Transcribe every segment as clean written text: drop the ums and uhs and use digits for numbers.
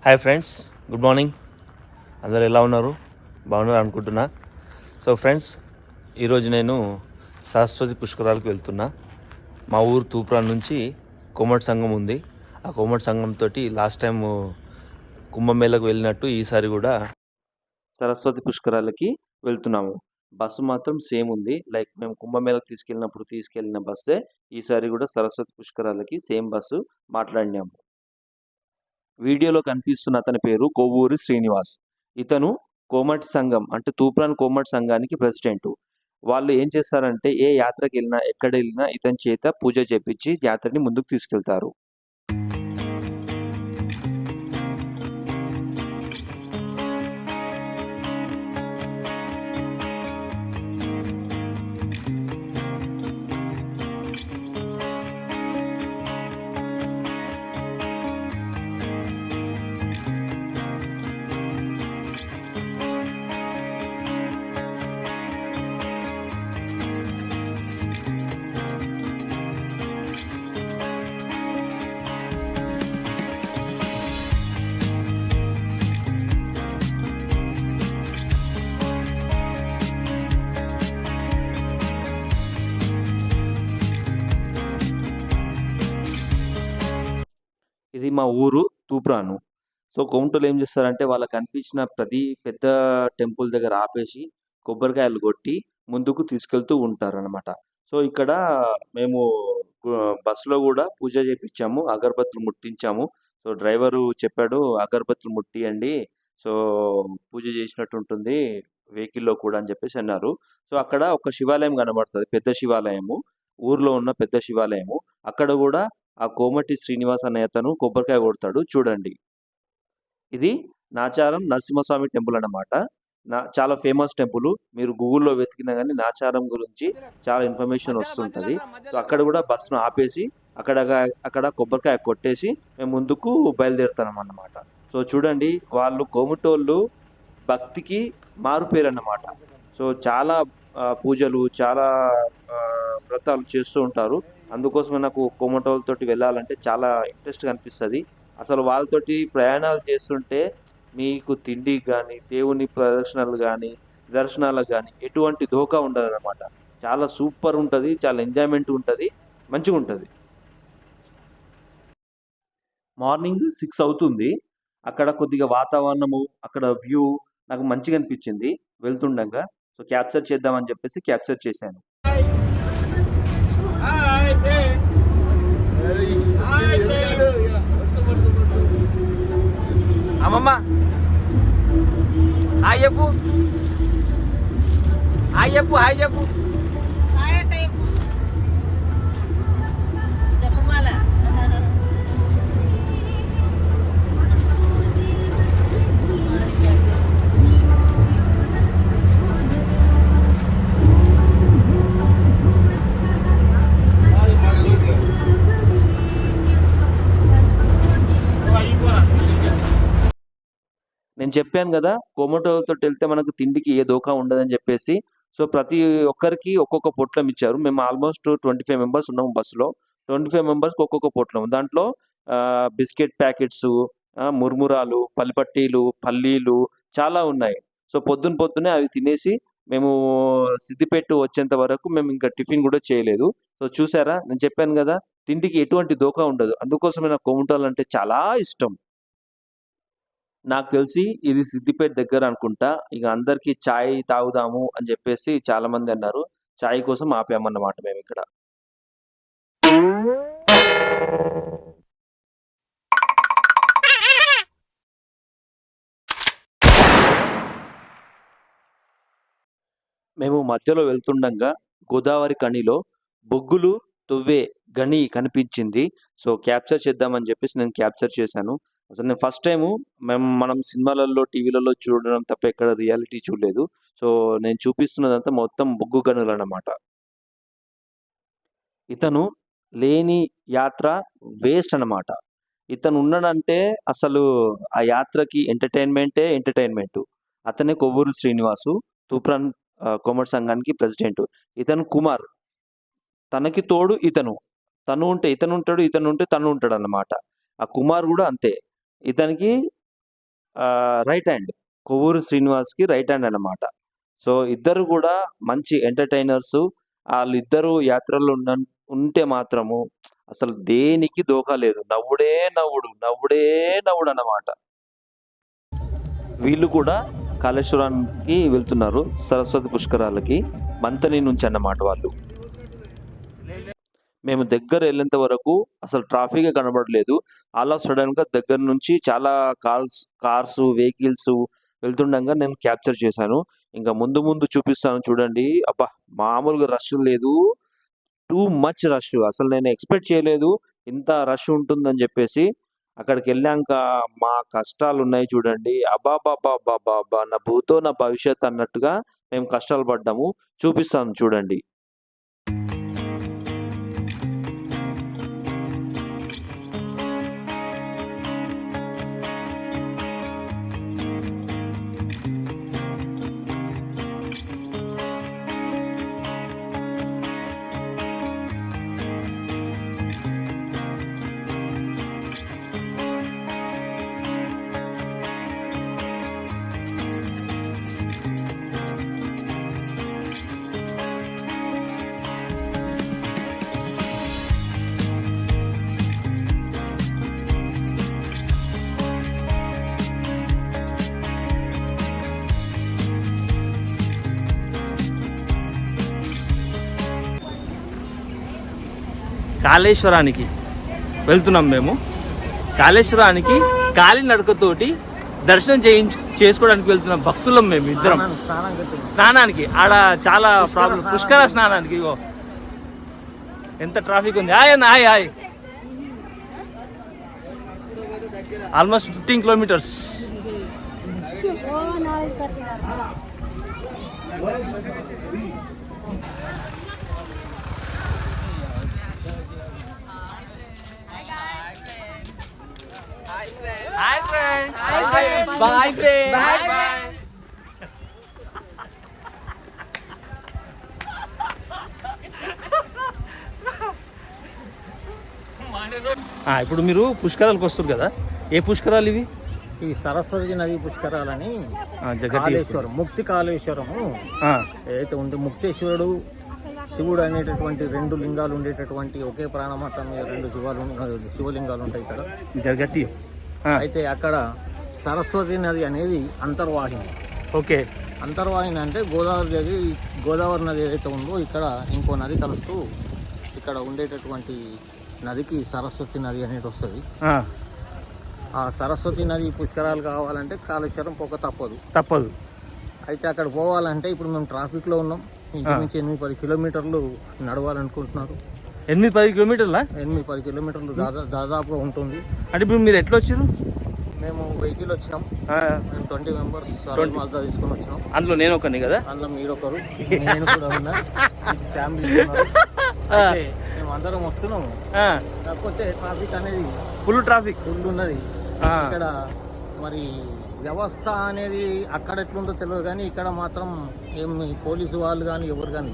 Hi friends, good morning. అందరు ఎలా ఉన్నారు? బాగున్నారు అనుకుంటున్నా. సో ఫ్రెండ్స్, ఈరోజు నేను సరస్వతి పుష్కరాలకు వెళ్తున్నా. మా ఊరు తూప్రాన్ నుంచి కోమటి సంఘం ఉంది. ఆ కోమటి సంఘంతో లాస్ట్ టైం కుంభమేళకు వెళ్ళినట్టు ఈసారి కూడా సరస్వతి పుష్కరాలకి వెళ్తున్నాము. బస్సు మాత్రం సేమ్ ఉంది. లైక్ మేము కుంభమేళకు తీసుకెళ్ళిన బస్సే ఈసారి కూడా సరస్వతి పుష్కరాలకి సేమ్ బస్సు మాట్లాడినాము. వీడియోలో కనిపిస్తున్న అతని పేరు కొవ్వూరి శ్రీనివాస్. ఇతను కోమటి సంఘం అంటే తూప్రాన్ కోమటి సంఘానికి ప్రెసిడెంట్. వాళ్ళు ఏం చేస్తారంటే ఏ యాత్రకి వెళ్ళినా ఎక్కడ వెళ్ళినా ఇతని చేత పూజ చేపించి యాత్రని ముందుకు తీసుకెళ్తారు. ఇది మా ఊరు తూప్రాను. సో కోమటోళ్ళు ఏం చేస్తారంటే వాళ్ళకి కనిపించిన ప్రతి పెద్ద టెంపుల్ దగ్గర ఆపేసి కొబ్బరికాయలు కొట్టి ముందుకు తీసుకెళ్తూ ఉంటారనమాట. సో ఇక్కడ మేము బస్సులో కూడా పూజ చేపించాము, అగరబత్తులు ముట్టించాము. సో డ్రైవరు చెప్పాడు, అగరబత్తులు ముట్టియండి, సో పూజ చేసినట్టు ఉంటుంది వెహికల్లో కూడా అని చెప్పేసి అన్నారు. సో అక్కడ ఒక శివాలయం కనబడుతుంది, పెద్ద శివాలయము, ఊర్లో ఉన్న పెద్ద శివాలయము. అక్కడ కూడా ఆ కోమటి శ్రీనివాస్ అనే అతను కొబ్బరికాయ కొడతాడు, చూడండి. ఇది నాచారం నరసింహస్వామి టెంపుల్ అన్నమాట. చాలా ఫేమస్ టెంపుల్. మీరు గూగుల్లో వెతికినా కానీ నాచారం గురించి చాలా ఇన్ఫర్మేషన్ వస్తుంటుంది. సో అక్కడ కూడా బస్సును ఆపేసి అక్కడ అక్కడ కొబ్బరికాయ కొట్టేసి మేము ముందుకు బయలుదేరుతాం అన్నమాట. సో చూడండి, వాళ్ళు కోమటోళ్ళు భక్తికి మారుపేరు అన్నమాట. సో చాలా పూజలు, చాలా వ్రతాలు చేస్తూ ఉంటారు. అందుకోసమే నాకు కోమటోళ్ళతోటి వెళ్ళాలంటే చాలా ఇంట్రెస్ట్గా అనిపిస్తుంది. అసలు వాళ్ళతోటి ప్రయాణాలు చేస్తుంటే మీకు తిండి కానీ, దేవుని ప్రదర్శనలు కానీ, దర్శనాలకు కానీ ఎటువంటి ధోకా ఉండదన్నమాట. చాలా సూపర్ ఉంటుంది, చాలా ఎంజాయ్మెంట్ ఉంటుంది, మంచిగా ఉంటుంది. మార్నింగ్ 6 అవుతుంది. అక్కడ కొద్దిగా వాతావరణము, అక్కడ వ్యూ నాకు మంచిగా అనిపించింది వెళ్తుండగా. సో క్యాప్చర్ చేద్దామని చెప్పేసి క్యాప్చర్ చేశాను. అమ్మమ్మ హాయ్ చెప్పు, హాయ్ చెప్పు, హాయ్ చెప్పు. నేను చెప్పాను కదా, కోమటోతో వెళ్తే మనకు తిండికి ఏ దోకా ఉండదని చెప్పేసి. సో ప్రతి ఒక్కరికి ఒక్కొక్క పొట్లం ఇచ్చారు. మేము ఆల్మోస్ట్ 25 మెంబర్స్ ఉన్నాము బస్సులో. 25 మెంబర్స్కి ఒక్కొక్క పొట్లం. దాంట్లో బిస్కెట్ ప్యాకెట్స్, మురుమురాలు, పల్లిపట్టీలు, పల్లీలు చాలా ఉన్నాయి. సో పొద్దున్నే అవి తినేసి మేము సిద్దిపేట వచ్చేంత వరకు మేము ఇంకా టిఫిన్ కూడా చేయలేదు. సో చూసారా, నేను చెప్పాను కదా, తిండికి ఎటువంటి దోకా ఉండదు. అందుకోసమే నాకు కోమటోళ్ళు అంటే చాలా ఇష్టం. నాకు తెలిసి ఇది సిద్దిపేట దగ్గర అనుకుంటా. ఇక అందరికి చాయ్ తాగుదాము అని చెప్పేసి చాలా మంది అన్నారు. చాయ్ కోసం ఆపామన్నమాట మేమిక్కడ. మేము మధ్యలో వెళ్తుండగా గోదావరి కనిలో బొగ్గులు తువ్వే గని కనిపించింది. సో క్యాప్చర్ చేద్దామని చెప్పేసి నేను క్యాప్చర్ చేశాను. అసలు నేను ఫస్ట్ టైము మనం సినిమాలలో, టీవీలలో చూడడం తప్ప ఎక్కడ రియాలిటీ చూడలేదు. సో నేను చూపిస్తున్నదంతా మొత్తం బొగ్గు గనులన్నమాట. ఇతను లేని యాత్ర వేస్ట్ అన్నమాట. ఇతను ఉన్నాడంటే అసలు ఆ యాత్రకి ఎంటర్‌టైన్‌మెంటు. అతనే కొవ్వూరు శ్రీనివాసు, తూప్రాన్ కోమటి సంఘానికి ప్రెసిడెంట్. ఇతను కుమార్. తనకి తోడు ఇతను. తను ఉంటే ఇతనుంటాడు, ఇతనుంటే తను ఉంటాడన్నమాట. ఆ కుమార్ గూడా అంతే. ఇతనికి రైట్ హ్యాండ్. కొవ్వూరు శ్రీనివాస్‌కి రైట్ హ్యాండ్ అన్నమాట. సో, ఇద్దరు గూడా మంచి ఎంటర్‌టైనర్సు. ఆళ్ళిద్దరూ యాత్రలో ఉంటే మాత్రము అసలు దేనికి దోకా లేదు. నవ్వుడే నవ్వుడు, నవ్వుడే నవ్వుడన్నమాట. వీళ్ళు కూడా కాళేశ్వరానికి వెళ్తున్నారు. సరస్వతి పుష్కరాలకి. మంథని నుంచి అన్నమాట వాళ్ళు. మేము దగ్గర ఎళ్ళేంత వరకు అసలు ట్రాఫికే కనబడలేదు. ఆల్ ఆఫ్ సడెన్‌గా దగ్గర నుంచి చాలా కార్సు, వెహికల్సు వెళ్తుండగా నేను క్యాప్చర్ చేశాను. ఇంకా ముందు ముందు చూపిస్తాను చూడండి. అబ్బా! మామూలుగా రష్ లేదు. Too much rush. అసలు నేను ఎక్స్‌పెక్ట్ చేయలేదు ఇంత రష్ ఉంటుందని జెప్పేసి. అక్కడికెళ్ళాంక మా కష్టాలున్నాయి చూడండి. అబ్బబ్బబ్బబ్బబ్బబ్బా! నా భూతో నా భవిష్యత్ అన్నట్టుగా మేము కష్టాలు పడ్డాము. చూపిస్తాను చూడండి. కాళేశ్వరానికి వెళ్తున్నాం మేము. కాళేశ్వరానికి కాలినడకతోటి దర్శనం చేసుకోవడానికి వెళ్తున్నాం భక్తులం మేము ఇద్దరం. స్నానానికి ఆడ చాలా ప్రాబ్లం. పుష్కర స్నానానికి ఇగో ఎంత ట్రాఫిక్ ఉంది. Hi almost 15 kilometres. Hi friends. Bye friends. Bye. ఇప్పుడు మీరు పుష్కరాలకు వస్తారు కదా, ఏ పుష్కరాలు ఇవి? ఈ సరస్వతి నది పుష్కరాలని కాళేశ్వరం, ముక్తి కాళేశ్వరము ఏదైతే ఉంది, ముక్తేశ్వరుడు శివుడు అనేటటువంటి రెండు లింగాలు ఉండేటటువంటి ఒకే ప్రాణమట్టం మీద రెండు శివలింగాలు ఉంటాయి ఇక్కడ గట్టి. అయితే అక్కడ సరస్వతి నది అనేది అంతర్వాహిని. ఓకే, అంతర్వాహిని అంటే గోదావరి నది ఏదైతే ఉందో ఇక్కడ ఇంకో నది కలుస్తూ ఇక్కడ ఉండేటటువంటి నదికి సరస్వతి నది అనేది వస్తుంది. ఆ సరస్వతి నది పుష్కరాలు కావాలంటే కాళేశ్వరం పోక తప్పదు. అయితే అక్కడ పోవాలంటే ఇప్పుడు మేము ట్రాఫిక్లో ఉన్నాం. ఇంచుమించి 8-10 కిలోమీటర్లు నడవాలనుకుంటున్నారు. 8-10 కిలోమీటర్లా? 8-10 కిలోమీటర్లు దాదాపుగా ఉంటుంది. అంటే ఇప్పుడు మీరు ఎట్లా వచ్చారు? మేము వెహికల్ వచ్చినాం. మేము 20 మెంబర్స్ మాల్దా తీసుకొని వచ్చినాం. అందులో నేను ఒకని కదా, అందులో మీరు ఒకరు, నేను కూడా ఉన్నా, ఫ్యామిలీ. మేము అందరం వస్తున్నాము. కాకపోతే ట్రాఫిక్ అనేది ఫుల్ ఉన్నది ఇక్కడ. మరి వ్యవస్థ అనేది అక్కడ ఎట్లుందో తెలియదు, కానీ ఇక్కడ మాత్రం ఏమి పోలీసు వాళ్ళు కానీ ఎవరు కానీ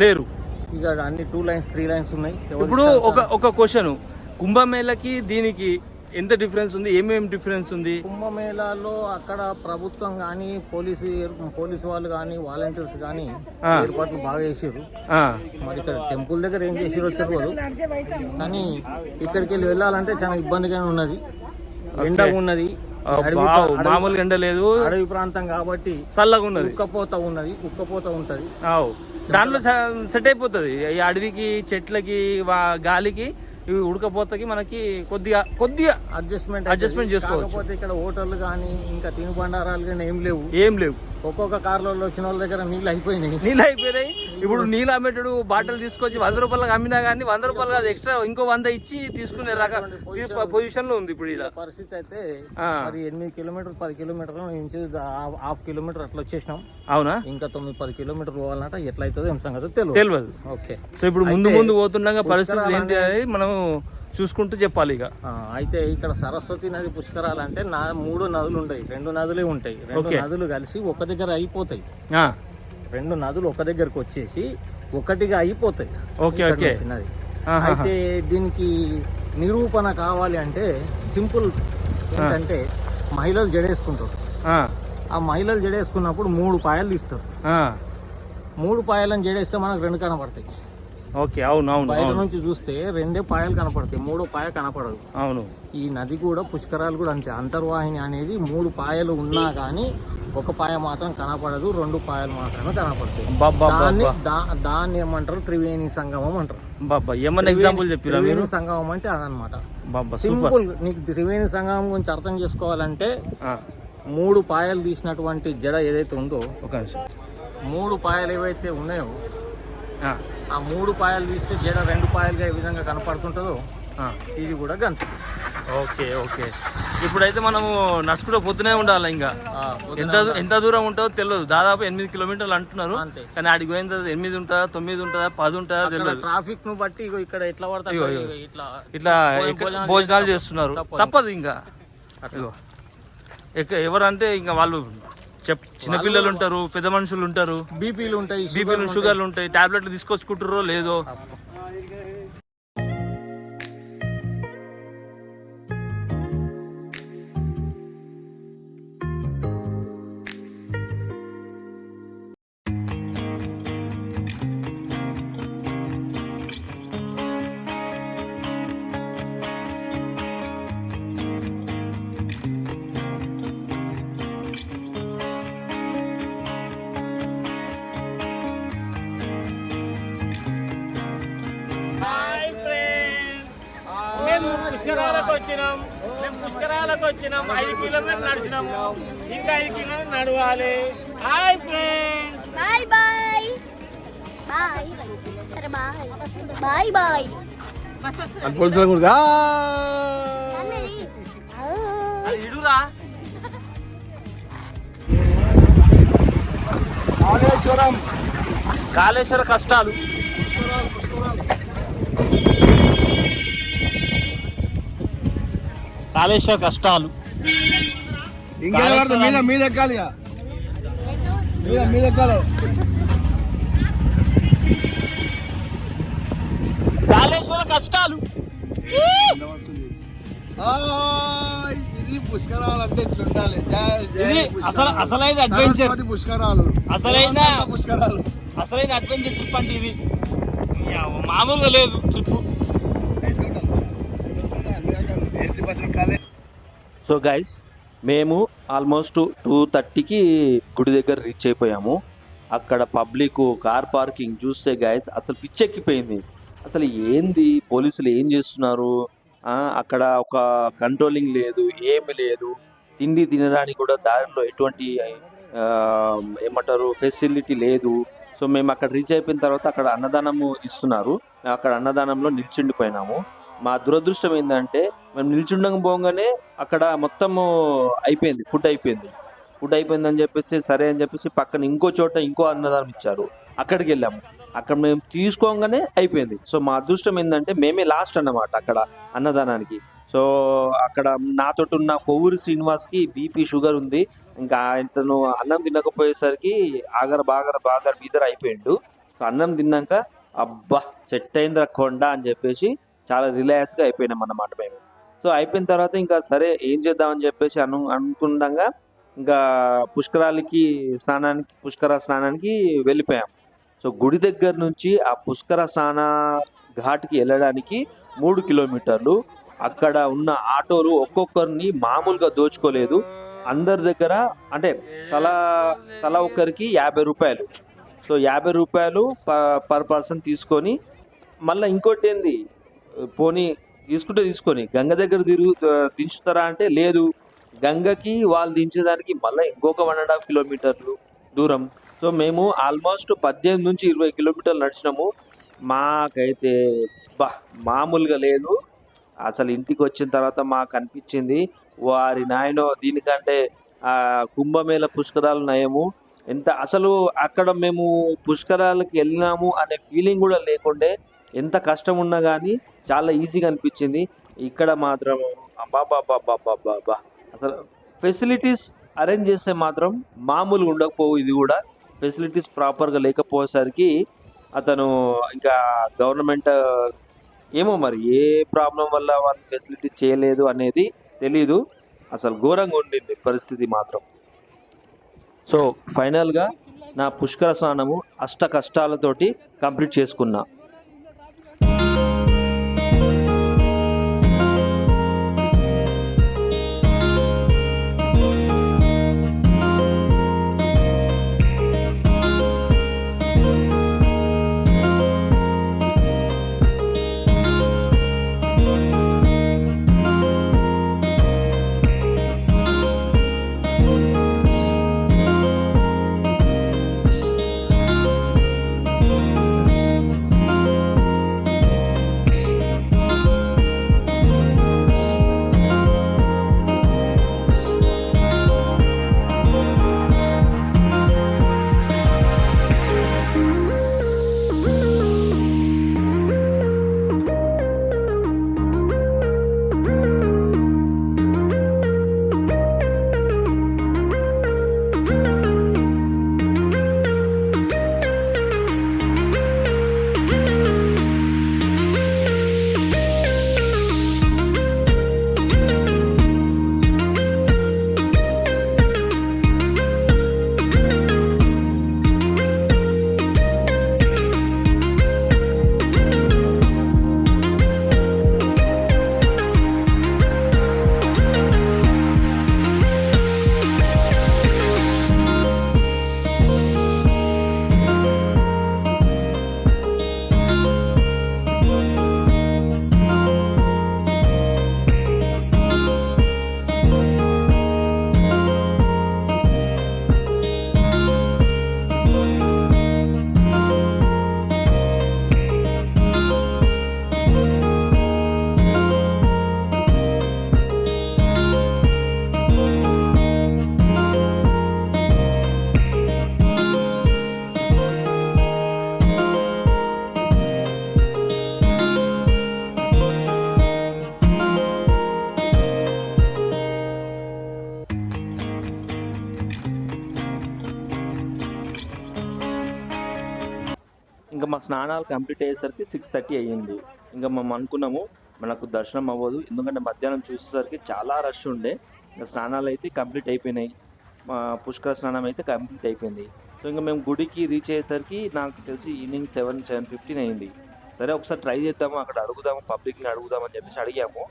లేరు. ఇక అన్ని 2 లైన్స్ 3 లైన్స్ ఉన్నాయి. ఇప్పుడు ఒక క్వశ్చన్, కుంభమేళకి దీనికి ఎంత డిఫరెన్స్ ఉంది? ఏమేమి డిఫరెన్స్ ఉంది? కుంభమేళాలో అక్కడ ప్రభుత్వం కానీ పోలీసు వాళ్ళు కానీ వాలంటీర్స్ కానీ ఏర్పాట్లు బాగా చేసారు. మరి ఇక్కడ టెంపుల్ దగ్గర ఏం చేసారో తెలియదు, కానీ ఇక్కడికి వెళ్ళాలంటే చాలా ఇబ్బందిగా ఉన్నది. ఎండగా ఉన్నది, మామూలుగా ఎండ లేదు, అడవి ప్రాంతం కాబట్టి చల్లగా ఉన్నది, ఉక్కపోత ఉంటది. దాంట్లో సెట్ అయిపోతుంది. ఈ అడవికి, చెట్లకి, గాలికి, ఇవి ఉడకపోతకి మనకి కొద్దిగా అడ్జస్ట్మెంట్ చేసుకోవచ్చు. కాకపోతే ఇక్కడ హోటళ్ళు కానీ ఇంకా తినుబండారాలు కానీ ఏం లేవు. ఒక్కొక్క కార్లో వచ్చిన వాళ్ళ దగ్గర నీళ్ళు అయిపోయినాయి. ఇప్పుడు నీళ్ళు అమ్మేటోడు బాటిల్ తీసుకొచ్చి 100 రూపాయలకు అమ్మినా కానీ 100 రూపాయలు కాదు, ఎక్స్ట్రా ఇంకో 100 ఇచ్చి తీసుకునే పొజిషన్ లో ఉంది ఇప్పుడు ఇలా పరిస్థితి. అయితే మరి 8 కిలోమీటర్లు 10 కిలోమీటర్లు నుంచి ½ కిలోమీటర్ అట్లా వచ్చేసినాం. అవునా? ఇంకా 9-10 కిలోమీటర్లు పోవాలంటే ఎట్లయితుందో ఏం సంగతి తెలియదు. ఓకే, సో ఇప్పుడు ముందు పోతుండగా పరిస్థితి ఏంటి అనేది మనం చూసుకుంటూ చెప్పాలి ఇక. అయితే ఇక్కడ సరస్వతి నది పుష్కరాలంటే 3 నదులు ఉంటాయి. 2 నదులే ఉంటాయి. 2 నదులు కలిసి ఒక దగ్గర అయిపోతాయి. 2 నదులు ఒక దగ్గరకు వచ్చేసి ఒకటిగా అయిపోతాయి. ఓకే. నది. అయితే దీనికి నిరూపణ కావాలి అంటే సింపుల్ ఏంటంటే మహిళలు జడేసుకుంటారు. ఆ, ఆ మహిళలు జడేసుకున్నప్పుడు 3 పాయలు తీస్తారు. ఆ. 3 పాయలను జడేస్తే మనకు 2 కనపడతాయి. ఓకే, అవును అవును బయట అవును నుంచి చూస్తే 2 పాయలు కనపడతాయి, 3 పాయ కనపడదు. అవును. ఈ నది కూడా పుష్కరాలు కూడా అంతే. అంతర్వాహిని అనేది 3 పాయలు ఉన్నా కానీ 1 పాయ మాత్రం కనపడదు, 2 పాయలు మాత్రమే కనపడతాయి. దాన్ని ఏమంటారు, త్రివేణి సంగమం అంటారు. బాబా ఏమన్నా ఎగ్జాంపుల్ చెప్పిరా మీరు? త్రివేణి సంగమం అంటే అదనమాట. బాబా సింపుల్. నీకు త్రివేణి సంగమం గురించి అర్థం చేసుకోవాలంటే 3 పాయలు తీసినటువంటి జడ ఏదైతే ఉందో, ఒక నిమిషం. 3 పాయలు ఏవైతే ఉన్నాయో ఆ 3 పాయలు తీస్తే జడ 2 పాయలుగా ఏ విధంగా కనపడుతుంటుందో ఇది కూడా గంత. Okay okay. ఇప్పుడైతే మనము నడుచుకుంటూ పోతూనే ఉండాలి. ఇంకా ఎంత దూరం ఉంటుందో తెలియదు. దాదాపు 8 కిలోమీటర్లు అంటున్నారు. అంతే. కానీ ఆడికి పోయిన తర్వాత 8 ఉంటుందా, 9 ఉంటుందా, 10 ఉంటుందా తెలియదు. ట్రాఫిక్ ను బట్టి ఇక్కడ ఎట్లా పడతాయి ఇట్లా భోజనాలు చేస్తున్నారు. తప్పదు ఇంకా. ఎవరంటే ఇంకా వాళ్ళు చిన్నపిల్లలు ఉంటారు, పెద్ద మనుషులు ఉంటారు, బీపీలు ఉంటాయి, షుగర్లు ఉంటాయి, టాబ్లెట్లు తీసుకొచ్చుకుంటారో లేదో. పుష్కరాలకు వచ్చినాం 5 కిలోమీటర్లు నడిచినాము, ఇంకా 5 కిలోమీటర్లు నడవాలి. Hi friends, bye bye bye. సరే బాయ్ బాయ్ బాయ్. ఇడురా కాళేశ్వర కష్టాలు. కాళేశ్వర కష్టాలు మీద ఎక్కాలి, మీద ఎక్కాలి. కాళేశ్వర కష్టాలు. ఇది పుష్కరాలు అంటే ఇట్లా ఉండాలి. ఇది అసలైన అడ్వెంచర్, పుష్కరాలు, అసలైన అడ్వెంచర్ ట్రిప్ అంటే ఇది. మామూలుగా లేదు ట్రిప్. సో గైస్, మేము ఆల్మోస్ట్ 2:30కి గుడి దగ్గర రీచ్ అయిపోయాము. అక్కడ పబ్లిక్ కార్ పార్కింగ్ చూస్తే గైస్ అసలు పిచ్చెక్కిపోయింది. అసలు ఏంది, పోలీసులు ఏం చేస్తున్నారు, అక్కడ ఒక కంట్రోలింగ్ లేదు, ఏమి లేదు. తిండి తినడానికి కూడా దారిలో ఎటువంటి ఏమంటారు ఫెసిలిటీ లేదు. సో మేము అక్కడ రీచ్ అయిపోయిన తర్వాత అక్కడ అన్నదానము ఇస్తున్నారు. అక్కడ అన్నదానంలో నిల్చుండిపోయినాము. మా దురదృష్టం ఏంటంటే మేము నిల్చుండకపోగానే అక్కడ మొత్తము అయిపోయింది, ఫుడ్ అయిపోయిందని చెప్పేసి సరే అని చెప్పేసి పక్కన ఇంకో చోట ఇంకో అన్నదానం ఇచ్చారు. అక్కడికి వెళ్ళాము. అక్కడ మేము తీసుకోగానే అయిపోయింది. సో మా అదృష్టం ఏంటంటే మేమే లాస్ట్ అన్నమాట అక్కడ అన్నదానానికి. సో అక్కడ నాతో ఉన్న కొవ్వూరి శ్రీనివాస్కి బీపీ షుగర్ ఉంది. ఇంకా ఆయనను అన్నం తినకపోయేసరికి బాగా బీదర్ అయిపోయిండు. సో అన్నం తిన్నాక అబ్బా సెట్ అయిందిరా కొండ అని చెప్పేసి చాలా రిలాక్స్గా అయిపోయినాం అన్నమాట మేము. సో అయిపోయిన తర్వాత ఇంకా సరే ఏం చేద్దామని చెప్పేసి అనుకుండగా ఇంకా పుష్కర స్నానానికి వెళ్ళిపోయాం. సో గుడి దగ్గర నుంచి ఆ పుష్కర స్నాన ఘాట్కి వెళ్ళడానికి 3 కిలోమీటర్లు. అక్కడ ఉన్న ఆటోలు ఒక్కొక్కరిని మామూలుగా దోచుకోలేదు. అందరి దగ్గర అంటే తల ఒక్కరికి 50 రూపాయలు. సో 50 రూపాయలు పర్ పర్సన్ తీసుకొని మళ్ళీ ఇంకోటి ఏంది, పోనీ తీసుకొని గంగ దగ్గర దించుతారా అంటే లేదు, గంగకి వాళ్ళు దించేదానికి మళ్ళీ ఇంకొక 1.5 కిలోమీటర్లు దూరం. సో మేము ఆల్మోస్ట్ 18 నుంచి 20 కిలోమీటర్లు నడిచినాము. మాకైతే మామూలుగా లేదు. అసలు ఇంటికి వచ్చిన తర్వాత మాకు అనిపించింది, వారి నాయనో దీనికంటే కుంభమేళ పుష్కరాలు నయము. ఎంత అసలు అక్కడ మేము పుష్కరాలకు వెళ్ళినాము అనే ఫీలింగ్ కూడా లేకుండే, ఎంత కష్టం ఉన్నా కానీ చాలా ఈజీగా అనిపించింది. ఇక్కడ మాత్రం అబ్బా అసలు ఫెసిలిటీస్ అరేంజ్ చేస్తే మాత్రం మామూలుగా ఉండకపోవు. ఇది కూడా ఫెసిలిటీస్ ప్రాపర్గా లేకపోయేసరికి అతను ఇంకా గవర్నమెంట్ ఏమో మరి ఏ ప్రాబ్లం వల్ల వాళ్ళు ఫెసిలిటీస్ చేయలేదు అనేది తెలీదు. అసలు ఘోరంగా ఉండింది పరిస్థితి మాత్రం. సో ఫైనల్గా నా పుష్కర స్నానము అష్ట కష్టాలతోటి కంప్లీట్ చేసుకున్నా. ఇంకా మాకు స్నానాలు కంప్లీట్ అయ్యేసరికి 6:30 అయ్యింది. ఇంకా మేము అనుకున్నాము మనకు దర్శనం అవ్వదు, ఎందుకంటే మధ్యాహ్నం చూసేసరికి చాలా రష్ ఉండే. ఇంకా స్నానాలు అయితే కంప్లీట్ అయిపోయినాయి, మా పుష్కర స్నానం అయితే కంప్లీట్ అయిపోయింది. సో ఇంకా మేము గుడికి రీచ్ అయ్యేసరికి నాకు తెలిసి ఈవినింగ్ 7:15 అయింది. సరే ఒకసారి ట్రై చేద్దాము, అక్కడ అడుగుదాము, పబ్లిక్ని అడుగుదామని చెప్పేసి అడిగాము.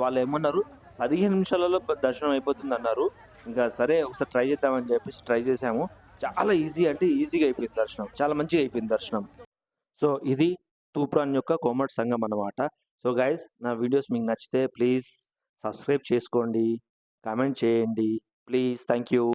వాళ్ళు ఏమన్నారు, 15 నిమిషాలలో దర్శనం అయిపోతుంది అన్నారు. ఇంకా సరే ఒకసారి ట్రై చేద్దామని చెప్పేసి ట్రై చేసాము. చాలా ఈజీ అంటే ఈజీగా అయిపోయింది దర్శనం, చాలా మంచిగా అయిపోయింది దర్శనం. సో ఇది తూప్రాన్ యొక్క కోమటి సంఘం అన్నమాట. సో గైస్, నా వీడియోస్ మీకు నచ్చితే ప్లీజ్ సబ్స్క్రైబ్ చేసుకోండి, కామెంట్ చేయండి ప్లీజ్. Thank you.